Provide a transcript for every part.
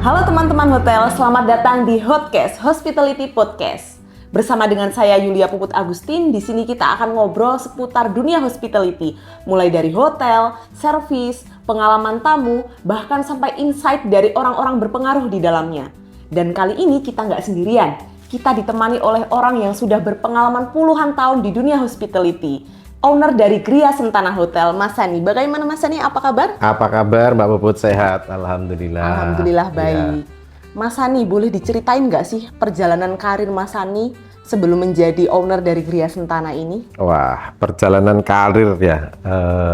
Halo teman-teman hotel, selamat datang di Hotcast Hospitality Podcast. Bersama dengan saya Yulia Puput Agustin, di sini kita akan ngobrol seputar dunia hospitality, mulai dari hotel, servis, pengalaman tamu, bahkan sampai insight dari orang-orang berpengaruh di dalamnya. Dan kali ini kita nggak sendirian, kita ditemani oleh orang yang sudah berpengalaman puluhan tahun di dunia hospitality. Owner dari Gria Sentana Hotel, Mas Sani. Bagaimana Mas Sani, apa kabar? Apa kabar Mbak Puput? Sehat, Alhamdulillah. Alhamdulillah baik. Ya. Mas Sani, boleh diceritain nggak sih perjalanan karir Mas Sani sebelum menjadi owner dari Gria Sentana ini? Wah, perjalanan karir ya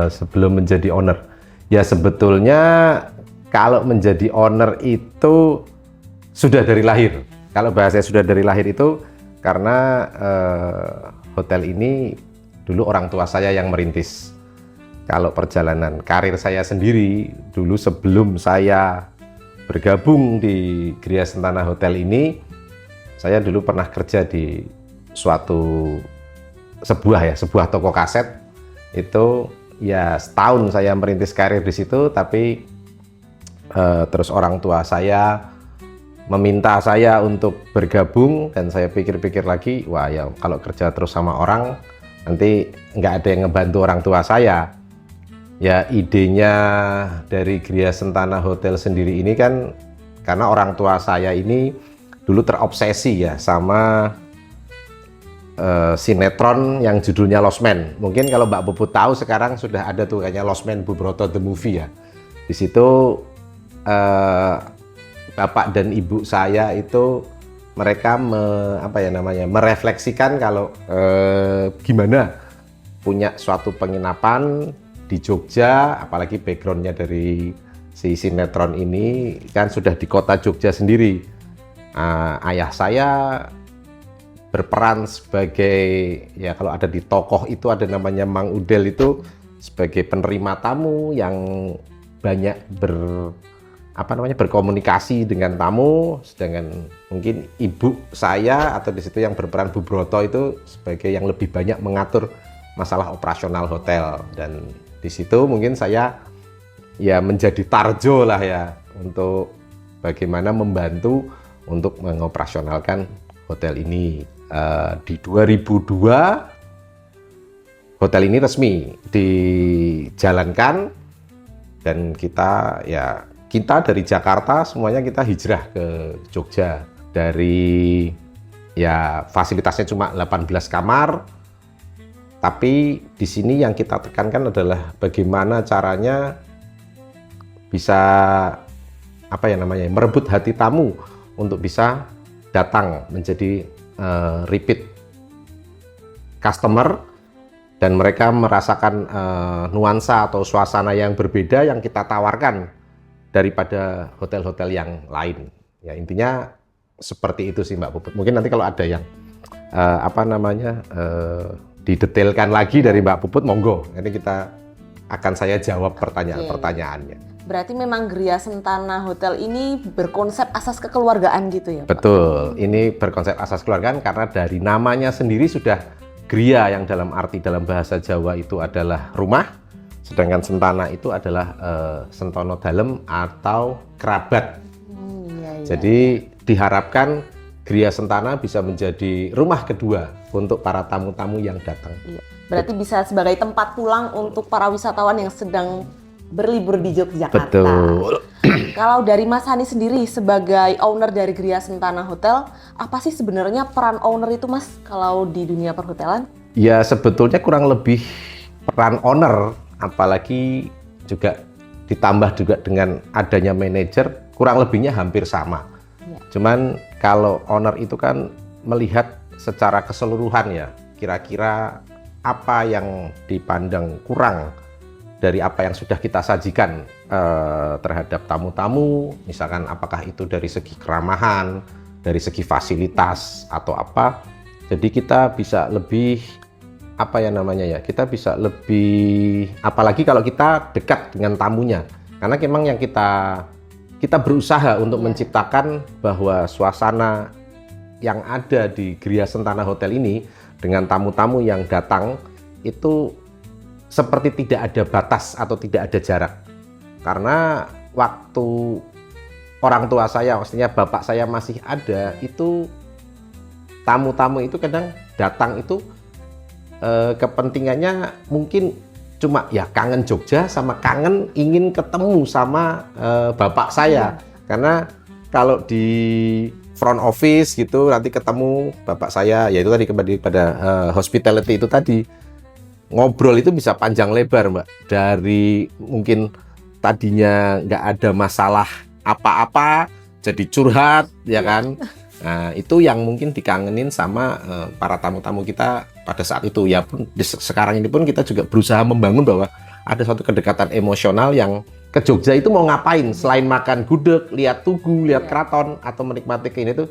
sebelum menjadi owner. Ya sebetulnya kalau menjadi owner itu sudah dari lahir. Kalau bahasanya sudah dari lahir itu karena hotel ini dulu orang tua saya yang merintis. Kalau perjalanan karir saya sendiri, dulu sebelum saya bergabung di Gria Sentana Hotel ini, saya dulu pernah kerja di sebuah toko kaset. Itu ya setahun saya merintis karir di situ, tapi terus orang tua saya meminta saya untuk bergabung, dan saya pikir-pikir lagi, wah ya kalau kerja terus sama orang, nanti nggak ada yang ngebantu orang tua saya. Ya idenya dari Gria Sentana Hotel sendiri ini kan karena orang tua saya ini dulu terobsesi ya sama sinetron yang judulnya Lost Man. Mungkin kalau Mbak Puput tahu sekarang sudah ada tuh kayaknya Lost Man Bu Broto the Movie ya. Di situ bapak dan ibu saya itu mereka merefleksikan kalau gimana punya suatu penginapan di Jogja, apalagi backgroundnya dari si sinetron ini kan sudah di kota Jogja sendiri. Ayah saya berperan sebagai, ya kalau ada di tokoh itu ada namanya Mang Udel, itu sebagai penerima tamu yang banyak berkomunikasi dengan tamu, sedangkan mungkin ibu saya atau di situ yang berperan Bu Broto itu sebagai yang lebih banyak mengatur masalah operasional hotel. Dan di situ mungkin saya ya menjadi tarjo lah ya untuk bagaimana membantu untuk mengoperasionalkan hotel ini. Di 2002 hotel ini resmi dijalankan, dan kita dari Jakarta semuanya kita hijrah ke Jogja. Dari ya fasilitasnya cuma 18 kamar, tapi di sini yang kita tekankan adalah bagaimana caranya bisa merebut hati tamu untuk bisa datang menjadi repeat customer, dan mereka merasakan nuansa atau suasana yang berbeda yang kita tawarkan daripada hotel-hotel yang lain. Ya intinya seperti itu sih Mbak Puput. Mungkin nanti kalau ada yang didetailkan lagi dari Mbak Puput, monggo. Nanti saya jawab pertanyaan-pertanyaannya. Berarti memang Gria Sentana Hotel ini berkonsep asas kekeluargaan gitu ya Pak? Betul, ini berkonsep asas kekeluargaan karena dari namanya sendiri sudah Gria, yang dalam bahasa Jawa itu adalah rumah, sedangkan Sentana itu adalah sentono dalem atau kerabat. Jadi diharapkan Gria Sentana bisa menjadi rumah kedua untuk para tamu-tamu yang datang. Berarti bisa sebagai tempat pulang untuk para wisatawan yang sedang berlibur di Yogyakarta. Betul. Kalau dari Mas Hani sendiri sebagai owner dari Gria Sentana Hotel, apa sih sebenarnya peran owner itu Mas kalau di dunia perhotelan? Ya sebetulnya kurang lebih peran owner, apalagi juga ditambah juga dengan adanya manajer, kurang lebihnya hampir sama. Ya. Cuman kalau owner itu kan melihat secara keseluruhan ya, kira-kira apa yang dipandang kurang dari apa yang sudah kita sajikan terhadap tamu-tamu, misalkan apakah itu dari segi keramahan, dari segi fasilitas atau apa. Jadi kita bisa lebih kita bisa lebih, apalagi kalau kita dekat dengan tamunya, karena memang yang kita berusaha untuk menciptakan bahwa suasana yang ada di Gria Sentana Hotel ini dengan tamu-tamu yang datang itu seperti tidak ada batas atau tidak ada jarak. Karena waktu orang tua saya, maksudnya bapak saya masih ada, itu tamu-tamu itu kadang datang itu kepentingannya mungkin cuma ya kangen Jogja sama kangen ingin ketemu sama bapak saya. Karena kalau di front office gitu nanti ketemu bapak saya, ya itu tadi kembali pada hospitality itu tadi, ngobrol itu bisa panjang lebar Mbak, dari mungkin tadinya nggak ada masalah apa-apa jadi curhat ya kan. Nah itu yang mungkin dikangenin sama para tamu-tamu kita pada saat itu. Ya pun sekarang ini pun kita juga berusaha membangun bahwa ada suatu kedekatan emosional yang ke Jogja itu mau ngapain selain makan gudeg, lihat tugu, lihat keraton, atau menikmati ini tuh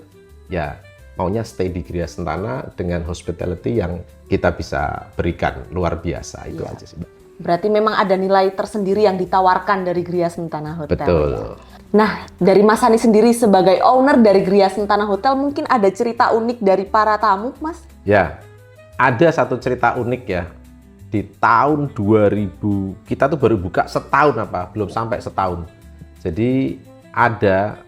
ya maunya stay di Gria Sentana dengan hospitality yang kita bisa berikan luar biasa. Itu aja sih Mbak. Berarti memang ada nilai tersendiri yang ditawarkan dari Gria Sentana Hotel. Betul. Ya? Nah, dari Mas Hani sendiri sebagai owner dari Gria Sentana Hotel, mungkin ada cerita unik dari para tamu, Mas? Ya, ada satu cerita unik ya. Di tahun 2000, kita tuh baru buka setahun apa, belum sampai setahun. Jadi ada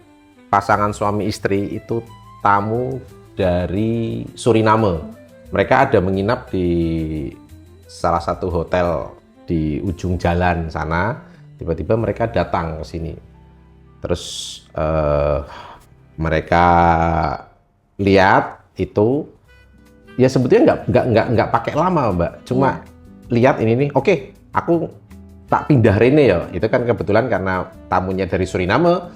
pasangan suami istri itu tamu dari Suriname. Mereka ada menginap di salah satu hotel di ujung jalan sana. Tiba-tiba mereka datang ke sini. Terus mereka lihat itu, ya sebetulnya nggak pakai lama Mbak, cuma lihat ini nih, oke, aku tak pindah rene ya. Itu kan kebetulan karena tamunya dari Suriname,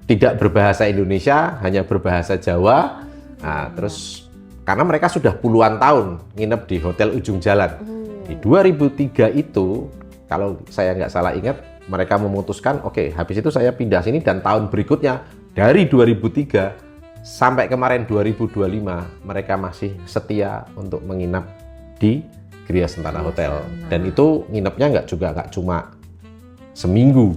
tidak berbahasa Indonesia, hanya berbahasa Jawa. Nah, terus karena mereka sudah puluhan tahun nginep di hotel ujung jalan. Di 2003 itu, kalau saya nggak salah ingat, mereka memutuskan, oke, habis itu saya pindah sini, dan tahun berikutnya dari 2003 sampai kemarin 2025 mereka masih setia untuk menginap di Gria Sentana Hotel. Dan itu nginepnya nggak cuma seminggu,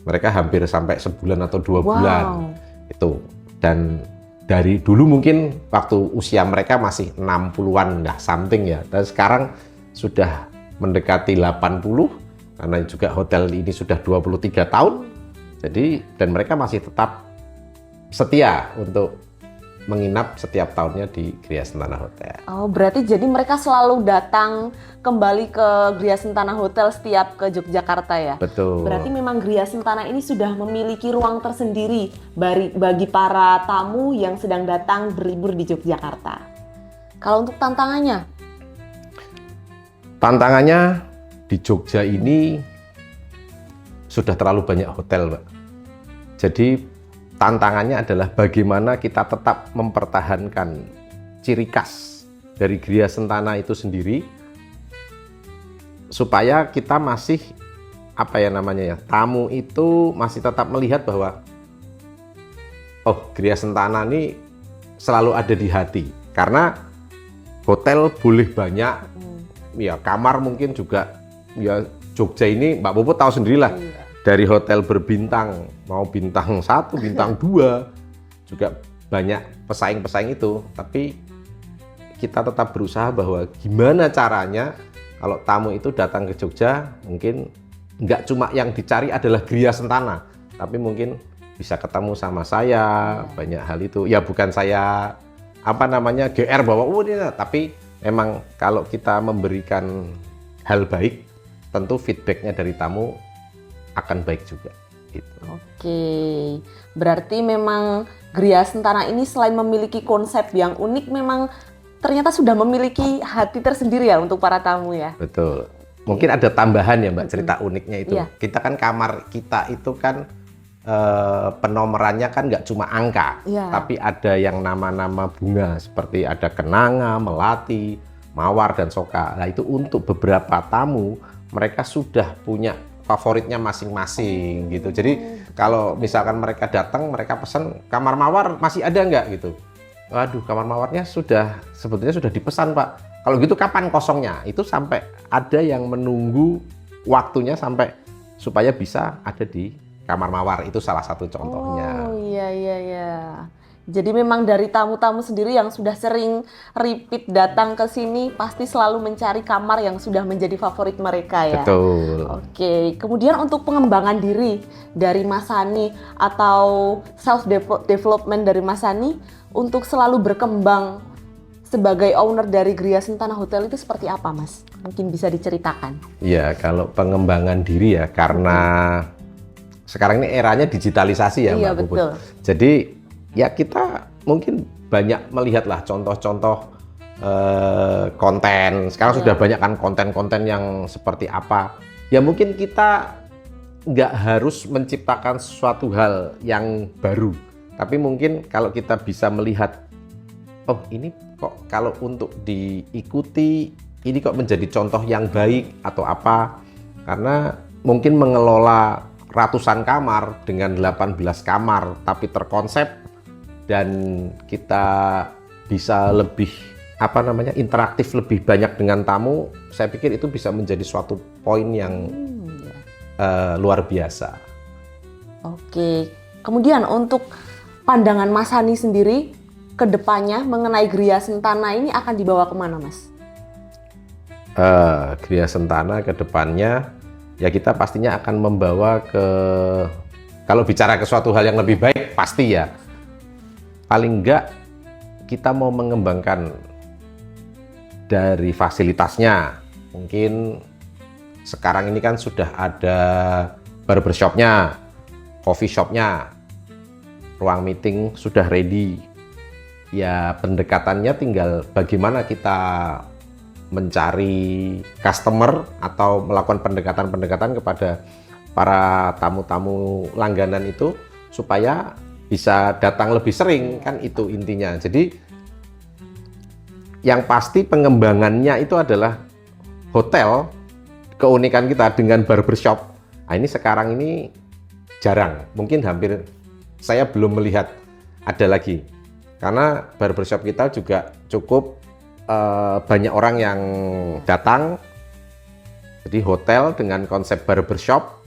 mereka hampir sampai sebulan atau 2 bulan itu. Dan dari dulu mungkin waktu usia mereka masih 60-an dah something ya, dan sekarang sudah mendekati 80. Karena juga hotel ini sudah 23 tahun, jadi dan mereka masih tetap setia untuk menginap setiap tahunnya di Gria Sentana Hotel. Oh, berarti jadi mereka selalu datang kembali ke Gria Sentana Hotel setiap ke Yogyakarta ya? Betul. Berarti memang Gria Sentana ini sudah memiliki ruang tersendiri bagi para tamu yang sedang datang berlibur di Yogyakarta. Kalau untuk tantangannya? Tantangannya di Jogja ini sudah terlalu banyak hotel, Mbak. Jadi tantangannya adalah bagaimana kita tetap mempertahankan ciri khas dari Gria Sentana itu sendiri, supaya kita masih tamu itu masih tetap melihat bahwa Gria Sentana ini selalu ada di hati. Karena hotel boleh banyak, ya kamar mungkin juga. Ya Jogja ini Mbak Puput tahu sendirilah, dari hotel berbintang, mau bintang 1, bintang 2, juga banyak pesaing-pesaing itu. Tapi kita tetap berusaha bahwa gimana caranya kalau tamu itu datang ke Jogja, mungkin nggak cuma yang dicari adalah Gria Sentana, tapi mungkin bisa ketemu sama saya, banyak hal itu. Ya bukan saya GR bahwa tapi memang kalau kita memberikan hal baik, tentu feedbacknya dari tamu akan baik juga. Gitu. Oke, berarti memang Gria Sentana ini selain memiliki konsep yang unik, memang ternyata sudah memiliki hati tersendiri ya untuk para tamu ya. Betul. Mungkin ada tambahan ya Mbak, cerita uniknya itu. Iya. Kita kan kamar kita itu kan penomorannya kan nggak cuma angka, tapi ada yang nama-nama bunga seperti ada kenanga, melati, mawar, dan soka. Nah itu untuk beberapa tamu mereka sudah punya favoritnya masing-masing gitu. Jadi kalau misalkan mereka datang, mereka pesan kamar mawar masih ada nggak gitu. Waduh, kamar mawarnya sebetulnya sudah dipesan Pak. Kalau gitu kapan kosongnya? Itu sampai ada yang menunggu waktunya sampai supaya bisa ada di kamar mawar. Itu salah satu contohnya. Oh iya. Jadi memang dari tamu-tamu sendiri yang sudah sering repeat datang ke sini pasti selalu mencari kamar yang sudah menjadi favorit mereka ya. Betul. Oke, kemudian untuk pengembangan diri dari Mas Sani atau self development dari Mas Sani untuk selalu berkembang sebagai owner dari Gria Sentana Hotel itu seperti apa, Mas? Mungkin bisa diceritakan. Ya, kalau pengembangan diri ya, karena sekarang ini eranya digitalisasi ya, Iya, Mbak Puput. betul. Jadi ya kita mungkin banyak melihatlah contoh-contoh konten. Sekarang Iya. sudah banyak kan konten-konten yang seperti apa. Ya mungkin kita nggak harus menciptakan sesuatu hal yang baru. Tapi mungkin kalau kita bisa melihat, oh ini kok kalau untuk diikuti, ini kok menjadi contoh yang baik atau apa. Karena mungkin mengelola ratusan kamar dengan 18 kamar tapi terkonsep dan kita bisa lebih interaktif lebih banyak dengan tamu, saya pikir itu bisa menjadi suatu poin yang luar biasa. Oke, kemudian untuk pandangan Mas Sani sendiri ke depannya mengenai Gria Sentana ini akan dibawa kemana, Mas? Gria Sentana ke depannya ya kita pastinya akan membawa kalau bicara ke suatu hal yang lebih baik pasti ya. Paling enggak kita mau mengembangkan dari fasilitasnya. Mungkin sekarang ini kan sudah ada barbershopnya, coffee shopnya, ruang meeting sudah ready. Ya pendekatannya tinggal bagaimana kita mencari customer atau melakukan pendekatan-pendekatan kepada para tamu-tamu langganan itu supaya bisa datang lebih sering, kan itu intinya. Jadi yang pasti pengembangannya itu adalah hotel, keunikan kita dengan barbershop. Nah, ini sekarang ini jarang, mungkin hampir saya belum melihat ada lagi. Karena barbershop kita juga cukup banyak orang yang datang. Jadi hotel dengan konsep barbershop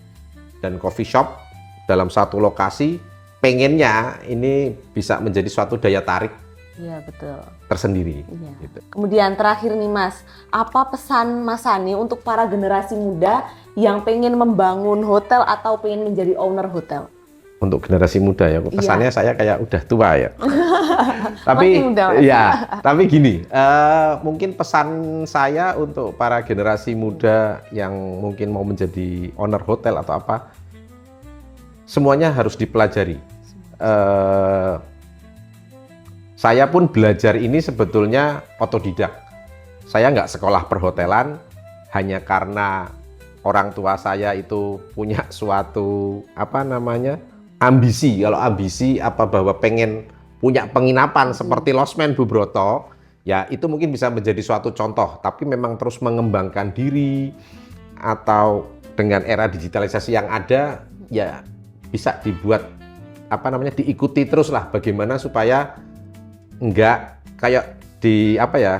dan coffee shop dalam satu lokasi, pengennya ini bisa menjadi suatu daya tarik Iya, betul. tersendiri. Iya. Gitu. Kemudian terakhir nih Mas, apa pesan Mas Sani untuk para generasi muda yang pengen membangun hotel atau pengen menjadi owner hotel? Untuk generasi muda ya, kesannya saya kayak udah tua ya. Tapi Masih muda, Mas. ya, tapi gini, mungkin pesan saya untuk para generasi muda yang mungkin mau menjadi owner hotel atau apa, semuanya harus dipelajari. Saya pun belajar ini sebetulnya otodidak. Saya nggak sekolah perhotelan hanya karena orang tua saya itu punya suatu ambisi. Kalau ambisi bahwa pengen punya penginapan seperti Losmen Bu Broto, ya itu mungkin bisa menjadi suatu contoh. Tapi memang terus mengembangkan diri atau dengan era digitalisasi yang ada, ya bisa dibuat diikuti terus lah bagaimana supaya enggak kayak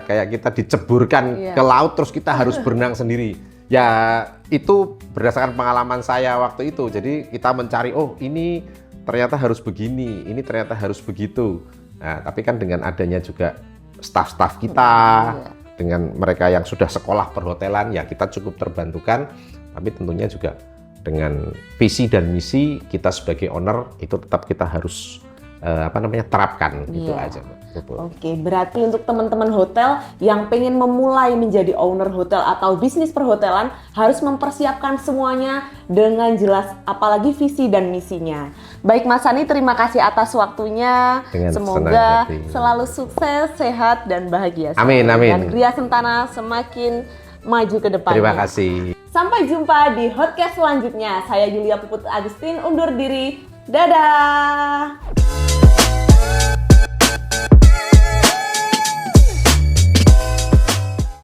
kayak kita diceburkan ke laut terus kita harus berenang sendiri. Ya itu berdasarkan pengalaman saya waktu itu. Jadi kita mencari, oh ini ternyata harus begini, ini ternyata harus begitu. Nah, tapi kan dengan adanya juga staf-staf kita, dengan mereka yang sudah sekolah perhotelan, ya kita cukup terbantukan. Tapi tentunya juga dengan visi dan misi kita sebagai owner itu tetap kita harus terapkan gitu aja. Oke, berarti untuk teman-teman hotel yang pengen memulai menjadi owner hotel atau bisnis perhotelan harus mempersiapkan semuanya dengan jelas, apalagi visi dan misinya. Baik Mas Sani, terima kasih atas waktunya. Dengan semoga senang hati. selalu sukses, sehat dan bahagia. Amin, amin. Dan Gria Sentana semakin maju ke depannya. Terima kasih. Sampai jumpa di podcast selanjutnya. Saya Yulia Puput Agustin undur diri. Dadah.